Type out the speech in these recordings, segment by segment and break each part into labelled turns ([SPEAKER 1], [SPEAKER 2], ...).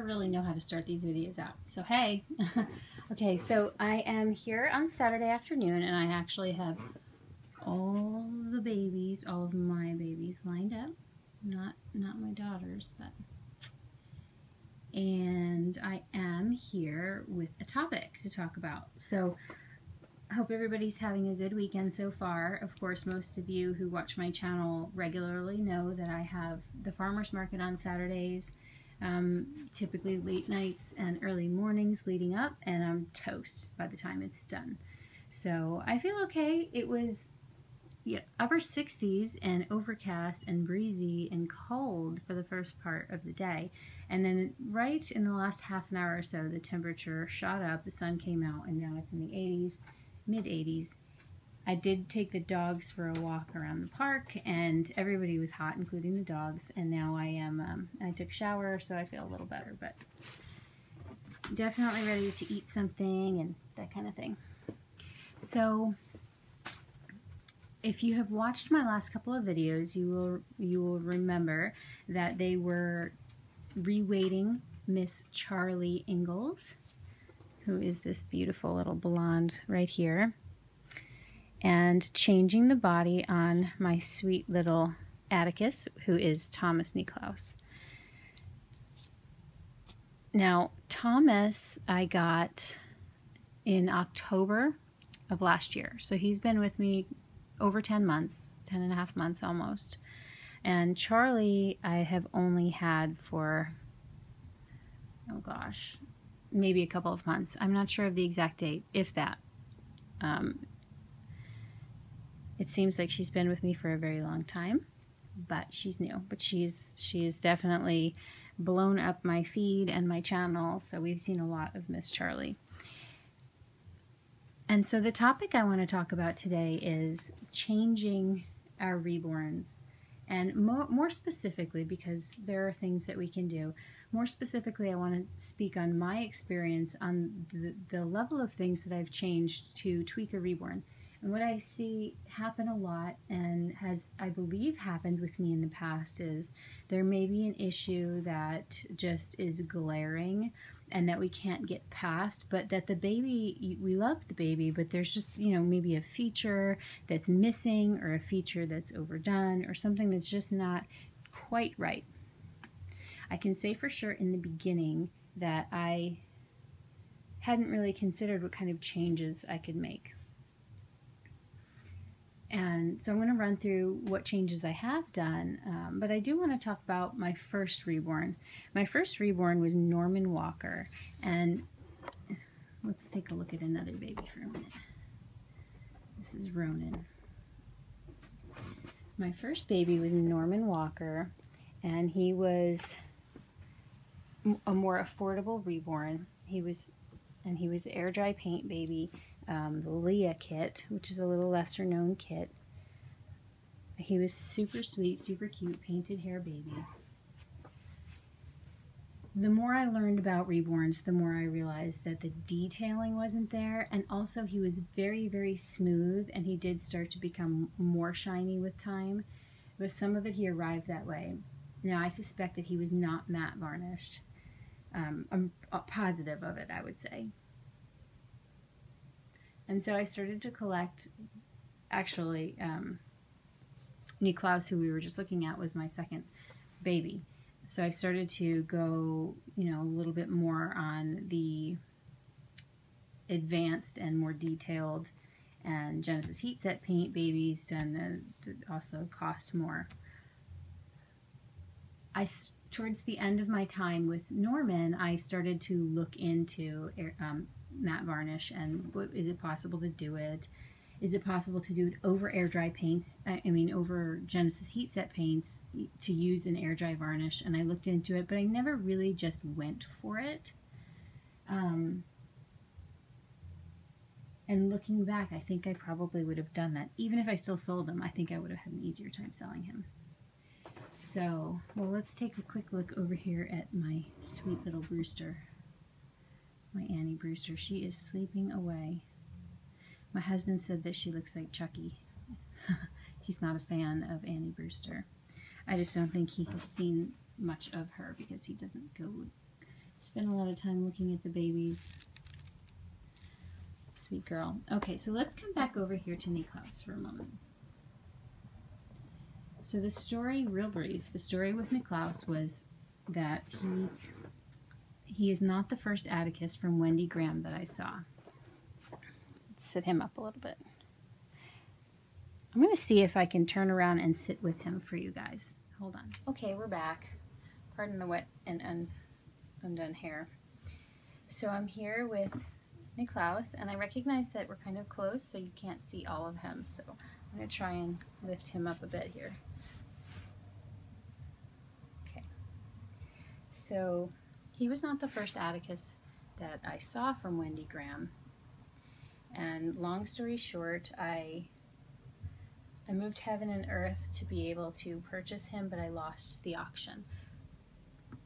[SPEAKER 1] really know how to start these videos out. So hey, okay, so I am here on Saturday afternoon, and I actually have all the babies, all of my babies lined up. Not my daughters, but. And I am here with a topic to talk about. So I hope everybody's having a good weekend so far. Of course, most of you who watch my channel regularly know that I have the farmers market on Saturdays, typically late nights and early mornings leading up, and I'm toast by the time it's done. So I feel okay. It was upper 60s and overcast and breezy and cold for the first part of the day, and then right in the last half an hour or so the temperature shot up, the sun came out, and now it's in the 80s, mid 80s. I did take the dogs for a walk around the park, and everybody was hot, including the dogs, and now I took a shower, so I feel a little better, but definitely ready to eat something and that kind of thing. So if you have watched my last couple of videos, you will remember that they were reweighting Miss Charlie Ingalls, who is this beautiful little blonde right here, and changing the body on my sweet little Atticus, who is Thomas Niklaus. Now, Thomas I got in October of last year, so he's been with me over 10 months, 10 and a half months almost. And Charlie I have only had for, oh gosh, maybe a couple of months. I'm not sure of the exact date, if that. It seems like she's been with me for a very long time, but she's new. But she's definitely blown up my feed and my channel, so we've seen a lot of Miss Charlie. And so the topic I want to talk about today is changing our reborns. And more specifically, because there are things that we can do, more specifically I want to speak on my experience on the level of things that I've changed to tweak a reborn. And what I see happen a lot, and has, I believe, happened with me in the past, is there may be an issue that just is glaring and that we can't get past, but that the baby, we love the baby, but there's just, you know, maybe a feature that's missing, or a feature that's overdone, or something that's just not quite right. I can say for sure in the beginning that I hadn't really considered what kind of changes I could make. And so I'm going to run through what changes I have done, but I do want to talk about my first reborn. My first reborn was Norman Walker, and let's take a look at another baby for a minute. This is Ronan. My first baby was Norman Walker, and he was a more affordable reborn. He was air dry paint baby. The Leah kit, which is a little lesser known kit. He was super sweet, super cute, painted hair baby. The more I learned about reborns, the more I realized that the detailing wasn't there, and also he was very, very smooth, and he did start to become more shiny with time. With some of it, he arrived that way. Now, I suspect that he was not matte varnished. I'm positive of it, I would say. And so I started to collect, actually, Niklaus, who we were just looking at, was my second baby. So I started to go, you know, a little bit more on the advanced and more detailed and Genesis heat set paint babies, and also cost more. Towards the end of my time with Norman, I started to look into matte varnish, and is it possible to do it? Is it possible to do it over air dry paints? Over Genesis heat set paints, to use an air dry varnish. And I looked into it, but I never really just went for it. And looking back, I think I probably would have done that. Even if I still sold him, I think I would have had an easier time selling him. So, well, let's take a quick look over here at my sweet little Brewster. My Annie Brewster. She is sleeping away. My husband said that she looks like Chucky. He's not a fan of Annie Brewster. I just don't think he has seen much of her, because he doesn't go spend a lot of time looking at the babies. Sweet girl. Okay, so let's come back over here to Niklaus for a moment. So the story, real brief, the story with Niklaus was that he is not the first Atticus from Wendy Graham that I saw. Let's sit him up a little bit. I'm going to see if I can turn around and sit with him for you guys. Hold on. Okay, we're back. Pardon the wet and undone hair. So I'm here with Niklaus, and I recognize that we're kind of close, so you can't see all of him. So I'm going to try and lift him up a bit here. Okay. So he was not the first Atticus that I saw from Wendy Graham. And long story short, I moved heaven and earth to be able to purchase him, but I lost the auction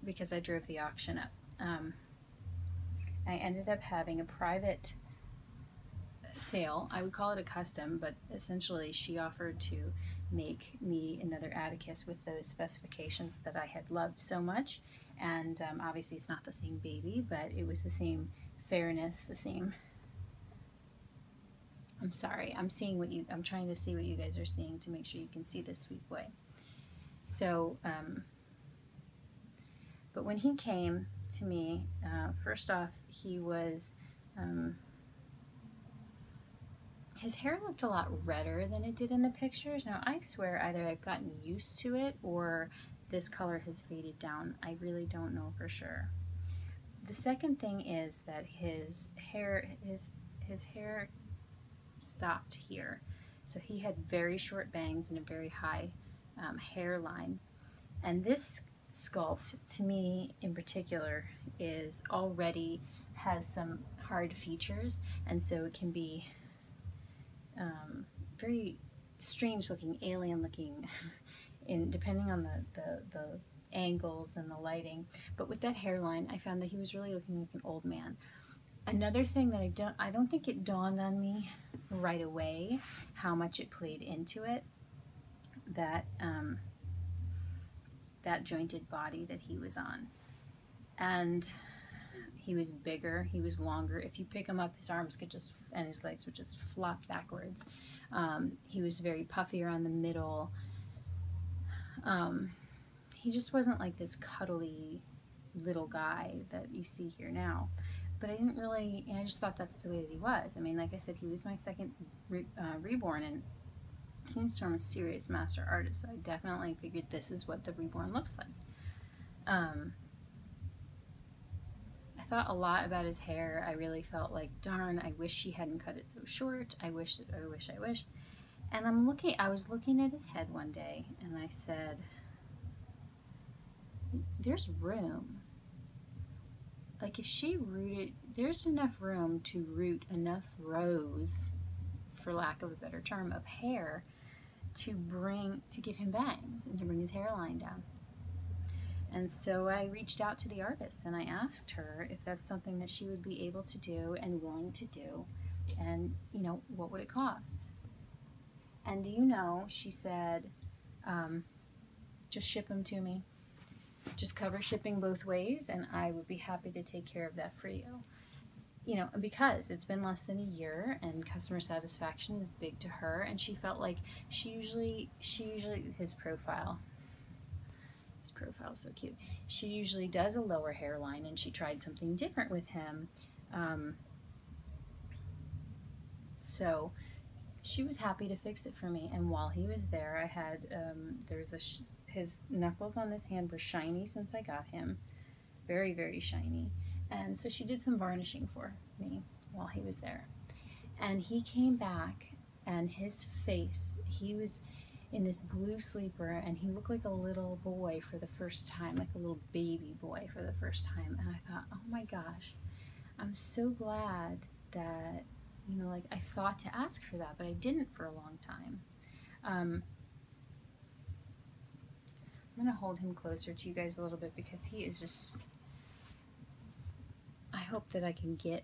[SPEAKER 1] because I drove the auction up. I ended up having a private sale. I would call it a custom, but essentially she offered to make me another Atticus with those specifications that I had loved so much. And obviously it's not the same baby, but it was the same fairness, the same... I'm sorry, I'm trying to see what you guys are seeing to make sure you can see this sweet boy. So, but when he came to me, first off, he was, his hair looked a lot redder than it did in the pictures. Now, I swear either I've gotten used to it or this color has faded down. I really don't know for sure. The second thing is that his hair stopped here. So he had very short bangs and a very high hairline. And this sculpt, to me in particular, is already has some hard features, and so it can be very strange looking, alien looking, depending on the angles and the lighting. But with that hairline, I found that he was really looking like an old man. Another thing that I don't think it dawned on me right away how much it played into it, that that jointed body that he was on. And he was bigger, he was longer. If you pick him up, his arms could just, and his legs would just flop backwards. He was very puffy around the middle. He just wasn't like this cuddly little guy that you see here now. But I didn't really, I just thought that's the way that he was. I mean, like I said, he was my second reborn, and Kingstorm was a serious master artist, so I definitely figured this is what the reborn looks like. I thought a lot about his hair. I really felt like, darn, I wish she hadn't cut it so short. I wish. And I was looking at his head one day, and I said, there's room. Like, if she rooted, there's enough room to root enough rows, for lack of a better term, of hair to give him bangs and to bring his hairline down. And so I reached out to the artist and I asked her if that's something that she would be able to do and willing to do, and, you know, what would it cost? And do you know, she said, just ship them to me. Just cover shipping both ways, and I would be happy to take care of that for you. You know, because it's been less than a year, and customer satisfaction is big to her, and she felt like she usually his profile is so cute. She usually does a lower hairline, and she tried something different with him. So she was happy to fix it for me, and while he was there, I had his knuckles on this hand were shiny since I got him, very, very shiny. And so she did some varnishing for me while he was there. And he came back, and his face, he was in this blue sleeper, and he looked like a little boy for the first time, like a little baby boy for the first time. And I thought, oh my gosh, I'm so glad that, you know, like, I thought to ask for that, but I didn't for a long time. I'm going to hold him closer to you guys a little bit because he is just, I hope that I can get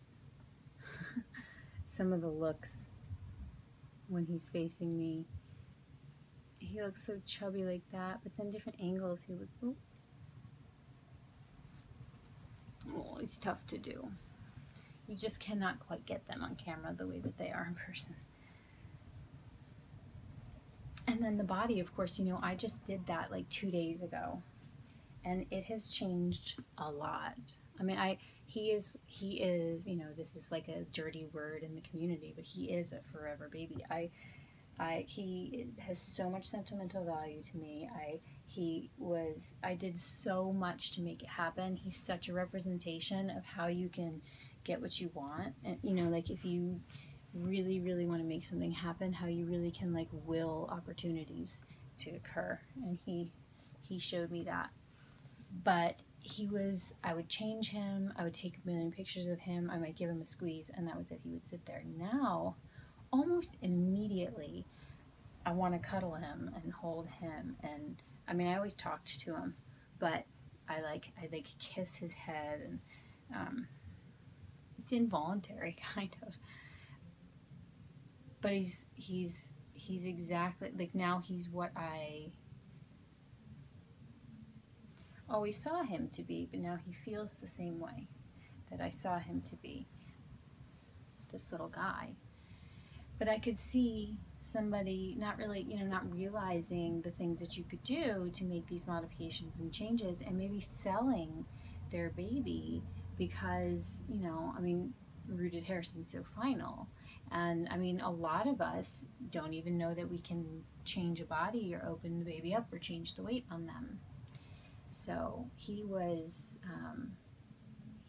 [SPEAKER 1] some of the looks when he's facing me. He looks so chubby like that, but then different angles he looks, ooh. Oh, it's tough to do. You just cannot quite get them on camera the way that they are in person. And then the body, of course, you know, I just did that like 2 days ago, and it has changed a lot. I mean, he is, you know, this is like a dirty word in the community, but he is a forever baby. He has so much sentimental value to me. I did so much to make it happen. He's such a representation of how you can get what you want. And, you know, like if you really, really want to make something happen, how you really can like will opportunities to occur. And he showed me that. But I would change him, I would take a million pictures of him, I might give him a squeeze, and that was it. He would sit there. Now, almost immediately, I want to cuddle him and hold him. And I mean, I always talked to him, but I kiss his head, and it's involuntary, kind of. But he's exactly like, now he's what I always saw him to be, but now he feels the same way that I saw him to be, this little guy. But I could see somebody not really, you know, not realizing the things that you could do to make these modifications and changes, and maybe selling their baby because, you know, I mean, rooted hair seems so final. And I mean, a lot of us don't even know that we can change a body or open the baby up or change the weight on them. So he was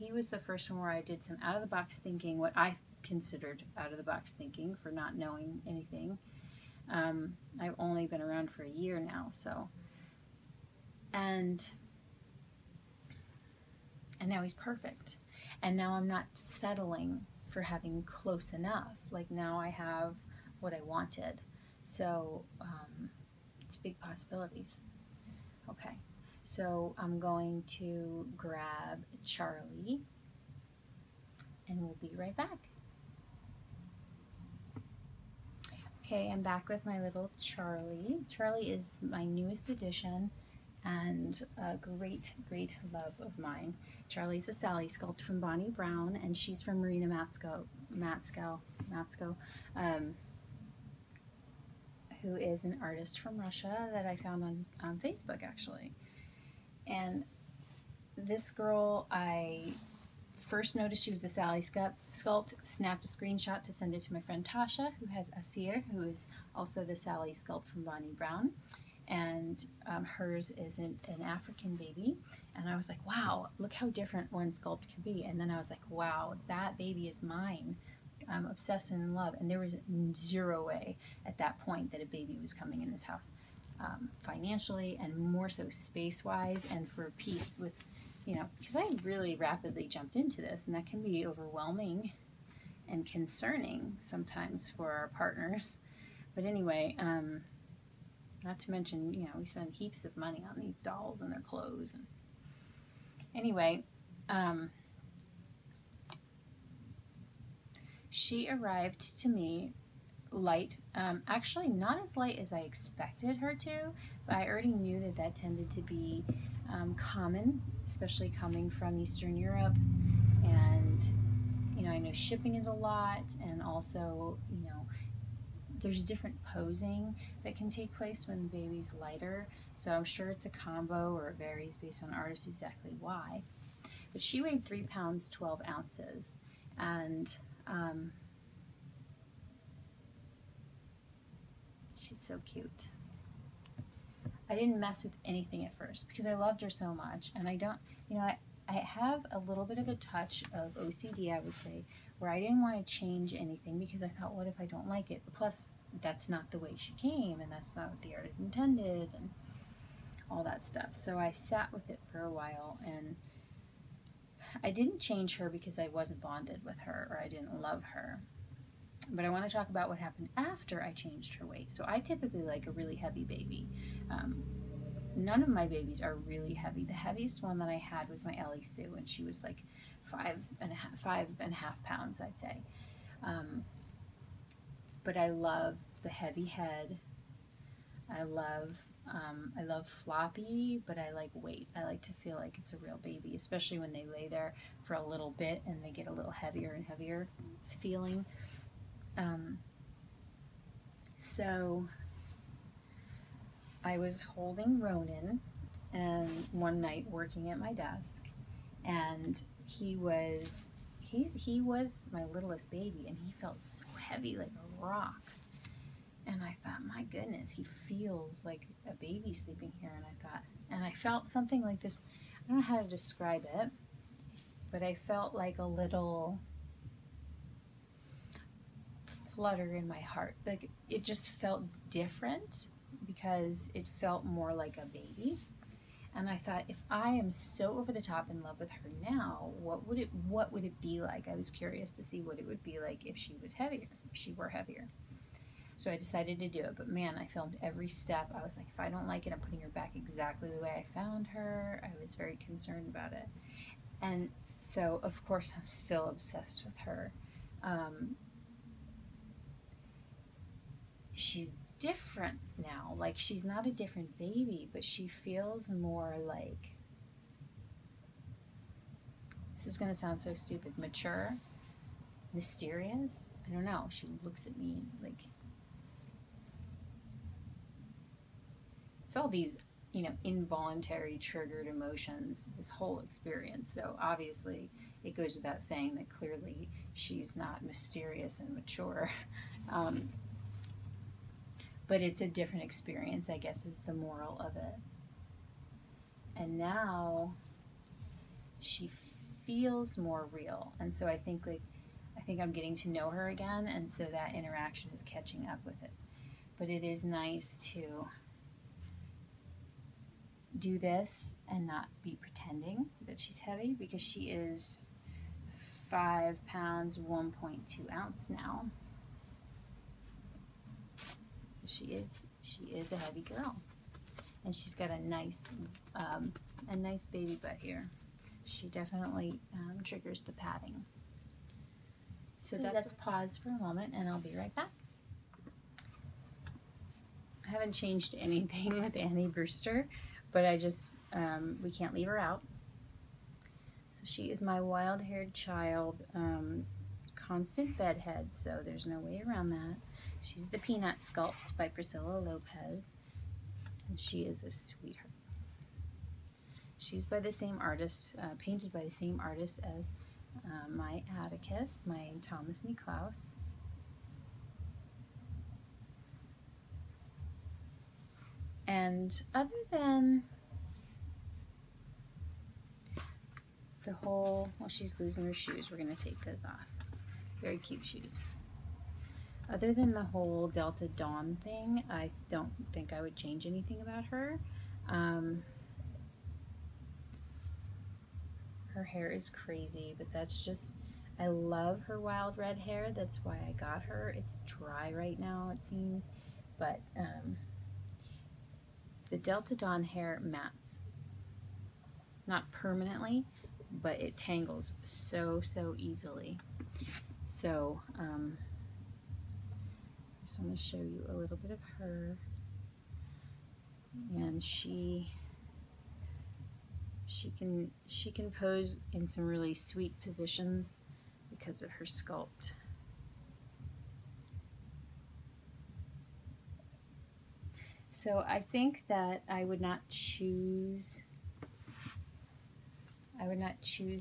[SPEAKER 1] the first one where I did some out-of-the-box thinking, what I considered out-of-the-box thinking for not knowing anything. I've only been around for a year now, so. And now he's perfect. And now I'm not settling for having close enough. Like, now I have what I wanted. So it's big possibilities. Okay. So I'm going to grab Charlie, and we'll be right back. Okay, I'm back with my little Charlie. Charlie is my newest addition and a great, great love of mine. Charlie's a Sally sculpt from Bonnie Brown, and she's from Marina Matsko, who is an artist from Russia that I found on Facebook, actually. And this girl, I first noticed she was a Sally sculpt, snapped a screenshot to send it to my friend Tasha, who has Asir, who is also the Sally sculpt from Bonnie Brown. And hers is an African baby. And I was like, wow, look how different one sculpt can be. And then I was like, wow, that baby is mine. I'm obsessed and in love. And there was zero way at that point that a baby was coming in this house. Financially, and more so space-wise, and for peace with, you know, because I really rapidly jumped into this, and that can be overwhelming and concerning sometimes for our partners. But anyway, not to mention, you know, we spend heaps of money on these dolls and their clothes. And anyway, she arrived to me light, actually not as light as I expected her to, but I already knew that that tended to be common, especially coming from Eastern Europe. And, you know, I know shipping is a lot, and also, you know, there's different posing that can take place when the baby's lighter, so I'm sure it's a combo, or it varies based on artist exactly why. But she weighed 3 pounds 12 ounces, and she's so cute. I didn't mess with anything at first because I loved her so much, and I don't, you know, I have a little bit of a touch of OCD, I would say, where I didn't want to change anything because I thought, what if I don't like it? Plus, that's not the way she came, and that's not what the artist intended, and all that stuff. So I sat with it for a while, and I didn't change her because I wasn't bonded with her or I didn't love her. But I want to talk about what happened after I changed her weight. So I typically like a really heavy baby. None of my babies are really heavy. The heaviest one that I had was my Ellie Sue, and she was like 5.5 pounds, I'd say. But I love the heavy head. I love I love floppy, but I like weight. I like to feel like it's a real baby, especially when they lay there for a little bit and they get a little heavier and heavier feeling. So I was holding Ronan and one night working at my desk, and he was my littlest baby, and he felt so heavy like a rock. And I thought, my goodness, he feels like a baby sleeping here. And I felt something like this. I don't know how to describe it, but I felt like a little flutter in my heart. Like it just felt different because it felt more like a baby. And I thought, if I am so over the top in love with her now, what would it be like? I was curious to see what it would be like if she was heavier, if she were heavier. So I decided to do it, but man, I filmed every step. I was like, if I don't like it, I'm putting her back exactly the way I found her. I was very concerned about it. And so, of course, I'm still obsessed with her. She's different now. Like, she's not a different baby, but she feels more like, this is going to sound so stupid, mature, mysterious. I don't know. She looks at me like, it's all these, involuntary triggered emotions, this whole experience. So obviously it goes without saying that clearly she's not mysterious and mature. But it's a different experience, I guess, is the moral of it. And now she feels more real. And so I think I'm getting to know her again, and so that interaction is catching up with it. But it is nice to do this and not be pretending that she's heavy, because she is 5 pounds 1.2 ounce now. So she is a heavy girl, and she's got a nice baby butt here. She definitely triggers the padding. So let's pause for a moment, and I'll be right back. I haven't changed anything with Annie Brewster, but I just, we can't leave her out. So she is my wild-haired child, constant bedhead, so there's no way around that. She's the Peanut Sculpt by Priscilla Lopez, and she is a sweetheart. She's by the same artist, painted by the same artist as my Atticus, my Thomas Nicklaus. And other than the whole, well, she's losing her shoes. We're going to take those off. Very cute shoes. Other than the whole Delta Dawn thing, I don't think I would change anything about her. Her hair is crazy, but that's just, I love her wild red hair. That's why I got her. It's dry right now, it seems, but the Delta Dawn hair mats, not permanently, but it tangles so easily. So I just want to show you a little bit of her, and she can pose in some really sweet positions because of her sculpt. So I think that I would not choose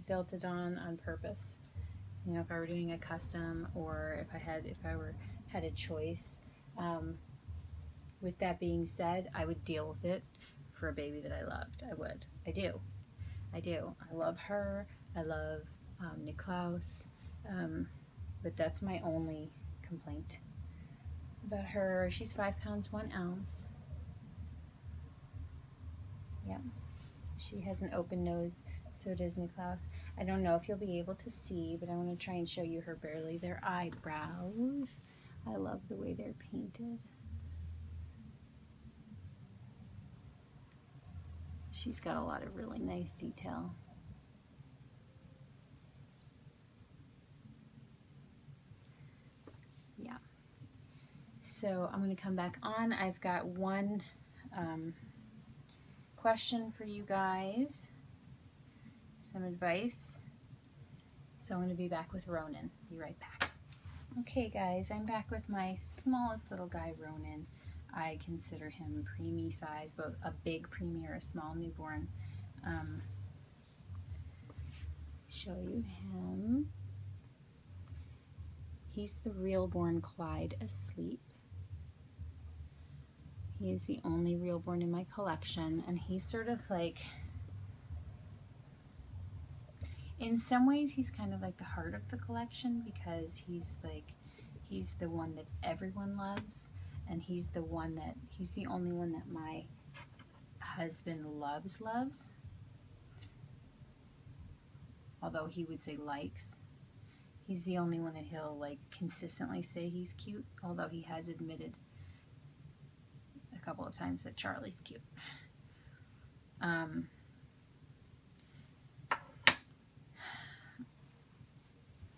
[SPEAKER 1] Delta Dawn on purpose. If I were doing a custom, or if I had a choice. With that being said, I would deal with it for a baby that I loved. I would. I do. I love her. I love Nicklaus. But that's my only complaint about her. She's 5 pounds 1 ounce. Yeah. She has an open nose, so does Nicklaus. I don't know if you'll be able to see, but I want to try and show you her barely. Their eyebrows. I love the way they're painted. She's got a lot of really nice detail. Yeah. So I'm going to come back on. I've got one question for you guys, some advice. So I'm going to be back with Ronan. Be right back. Okay guys, I'm back with my smallest little guy, Ronan. I consider him preemie size, both a big preemie or a small newborn. Show you him. He's the reborn Clyde asleep. He is the only reborn in my collection, and he's sort of like, in some ways he's kind of like the heart of the collection, because he's the one that everyone loves, and he's the only one that my husband loves, although he would say likes. He's the only one that he'll like consistently say he's cute, although he has admitted a couple of times that Charlie's cute.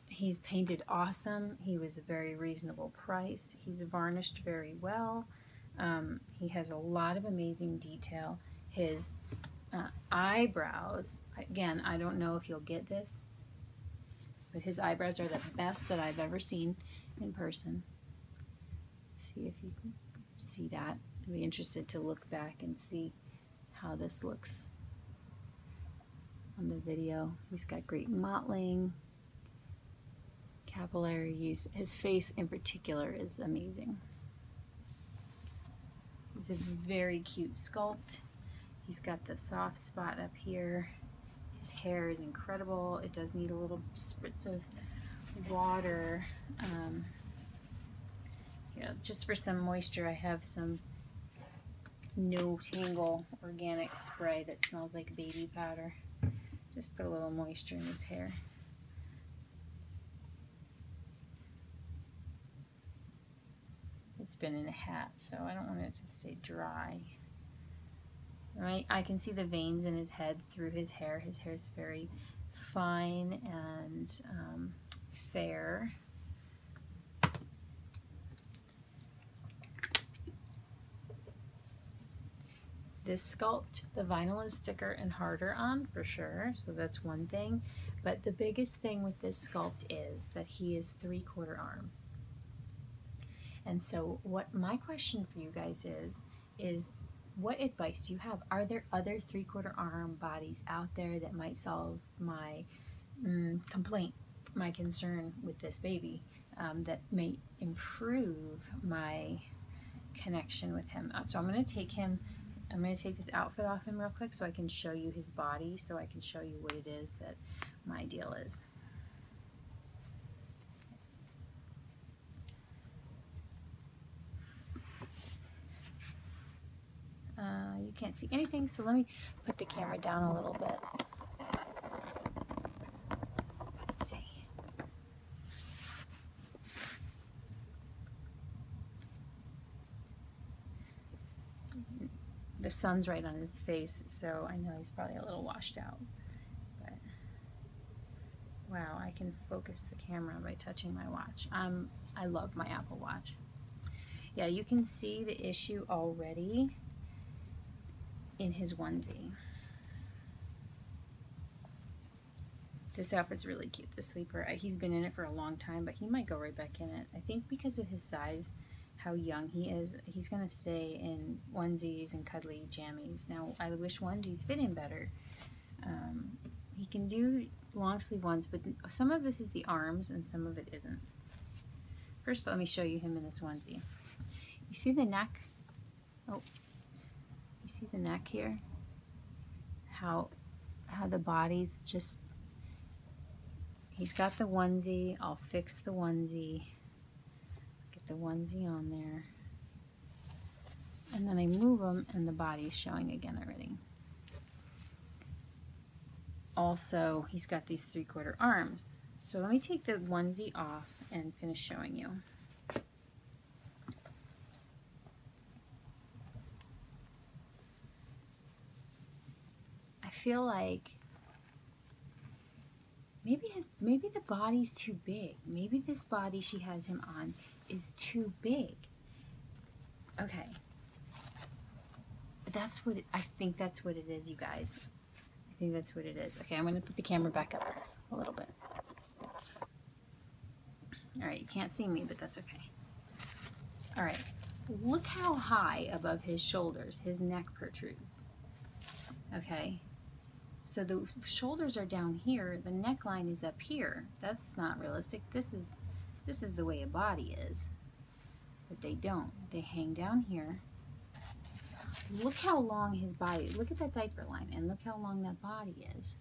[SPEAKER 1] He's painted awesome. He was a very reasonable price. He's varnished very well. He has a lot of amazing detail. His eyebrows, again, I don't know if you'll get this, but his eyebrows are the best that I've ever seen in person. See if you can see that. I'd be interested to look back and see how this looks on the video. He's got great mottling, capillaries. His face in particular is amazing. He's a very cute sculpt. He's got the soft spot up here. His hair is incredible. It does need a little spritz of water. Yeah, just for some moisture, I have some No Tangle organic spray that smells like baby powder. Just put a little moisture in his hair. It's been in a hat, so I don't want it to stay dry. Right, I can see the veins in his head through his hair. His hair is very fine and fair. This sculpt, the vinyl is thicker and harder on for sure, so that's one thing. But the biggest thing with this sculpt is that he is 3/4 arms. And so what my question for you guys is what advice do you have? Are there other 3/4 arm bodies out there that might solve my complaint, my concern with this baby, that may improve my connection with him? So I'm going to take this outfit off him real quick so I can show you his body, so I can show you what it is that my deal is. You can't see anything, so let me put the camera down a little bit. Let's see. The sun's right on his face, so I know he's probably a little washed out. But wow, I can focus the camera by touching my watch. I love my Apple Watch. Yeah, you can see the issue already in his onesie. This outfit's really cute, the sleeper. He's been in it for a long time, but he might go right back in it. I think because of his size, how young he is, he's gonna stay in onesies and cuddly jammies. Now, I wish onesies fit him better. He can do long sleeve ones, but some of this is the arms and some of it isn't. First, let me show you him in this onesie. You see the neck? Oh, you see the neck here? How the body's just, he's got the onesie. I'll fix the onesie. Get the onesie on there. And then I move him and the body's showing again already. Also, he's got these 3/4 arms. So let me take the onesie off and finish showing you. I feel like maybe the body's too big. Maybe this body she has him on is too big. Okay. that's what I think that's what it is, you guys. I think that's what it is. Okay, I'm going to put the camera back up a little bit. All right, you can't see me, but that's okay. All right, look how high above his shoulders his neck protrudes. Okay, so the shoulders are down here, the neckline is up here. That's not realistic. This is the way a body is, but they don't. They hang down here. Look how long his body, look at that diaper line, and look how long that body is.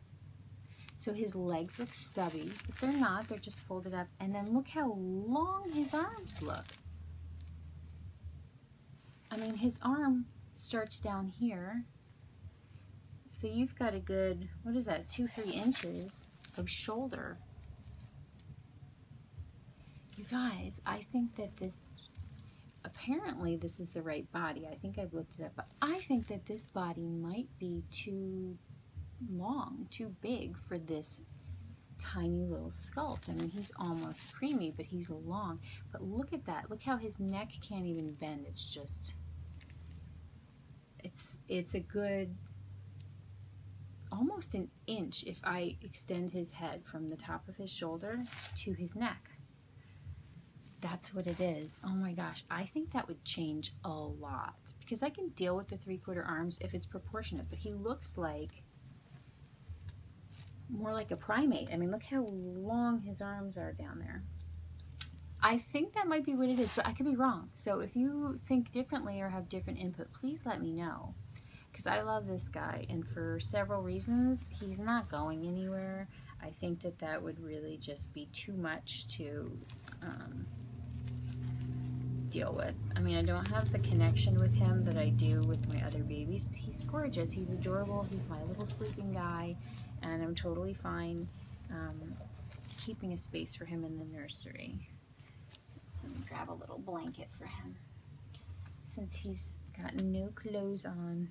[SPEAKER 1] So his legs look stubby, but they're not, they're just folded up. And then look how long his arms look. I mean, his arm starts down here. So you've got a good, what is that, 2-3 inches of shoulder. You guys, I think that this, apparently this is the right body. I think I've looked it up, but I think that this body might be too long, too big for this tiny little sculpt. I mean, he's almost preemie, but he's long. But look at that. Look how his neck can't even bend. It's just, it's a good, almost an inch if I extend his head from the top of his shoulder to his neck. That's what it is. Oh my gosh, I think that would change a lot, because I can deal with the 3/4 arms if it's proportionate, but he looks like more like a primate. I mean, look how long his arms are down there. I think that might be what it is, but I could be wrong. So if you think differently or have different input, please let me know, because I love this guy, and for several reasons, he's not going anywhere. I think that that would really just be too much to deal with. I mean, I don't have the connection with him that I do with my other babies, but he's gorgeous, he's adorable, he's my little sleeping guy, and I'm totally fine keeping a space for him in the nursery. Let me grab a little blanket for him, since he's got no clothes on.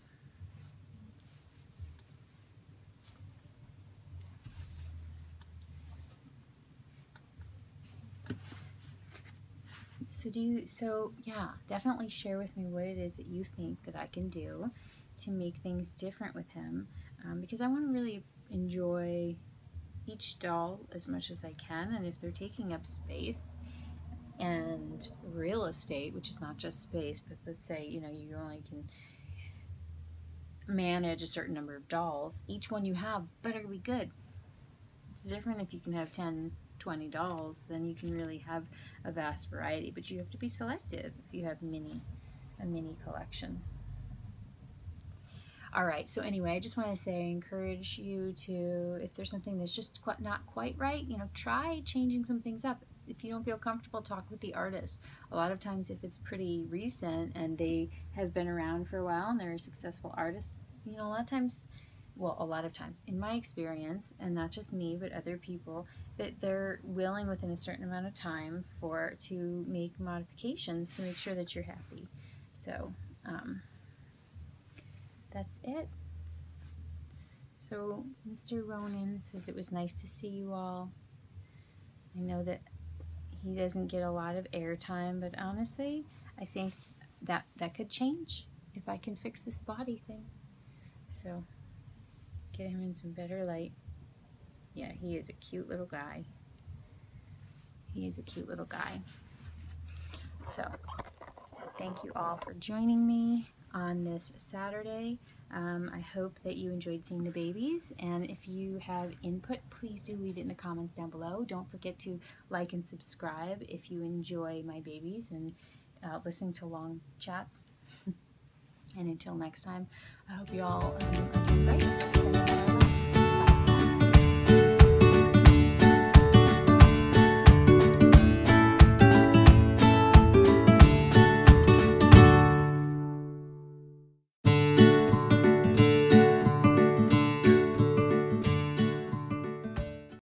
[SPEAKER 1] So yeah, definitely share with me what it is that you think that I can do to make things different with him, because I want to really enjoy each doll as much as I can, and if they're taking up space and real estate, which is not just space, but let's say, you know, you only can manage a certain number of dolls, each one you have better be good. It's different if you can have 10, 20 dolls, then you can really have a vast variety, but you have to be selective if you have a mini collection. All right, so anyway, I just want to say, I encourage you to, if there's something that's just not quite right, you know, try changing some things up. If you don't feel comfortable, talk with the artist. A lot of times if it's pretty recent and they have been around for a while and they're a successful artist, you know, a lot of times in my experience, and not just me but other people, that they're willing within a certain amount of time to make modifications to make sure that you're happy. So that's it. So Mr. Ronan says it was nice to see you all. I know that he doesn't get a lot of airtime, but honestly, I think that could change if I can fix this body thing. So get him in some better light. Yeah, he is a cute little guy. He is a cute little guy. So thank you all for joining me on this Saturday. I hope that you enjoyed seeing the babies, and if you have input, please do leave it in the comments down below. Don't forget to like and subscribe if you enjoy my babies and listen to long chats. And until next time, I hope you all are doing great.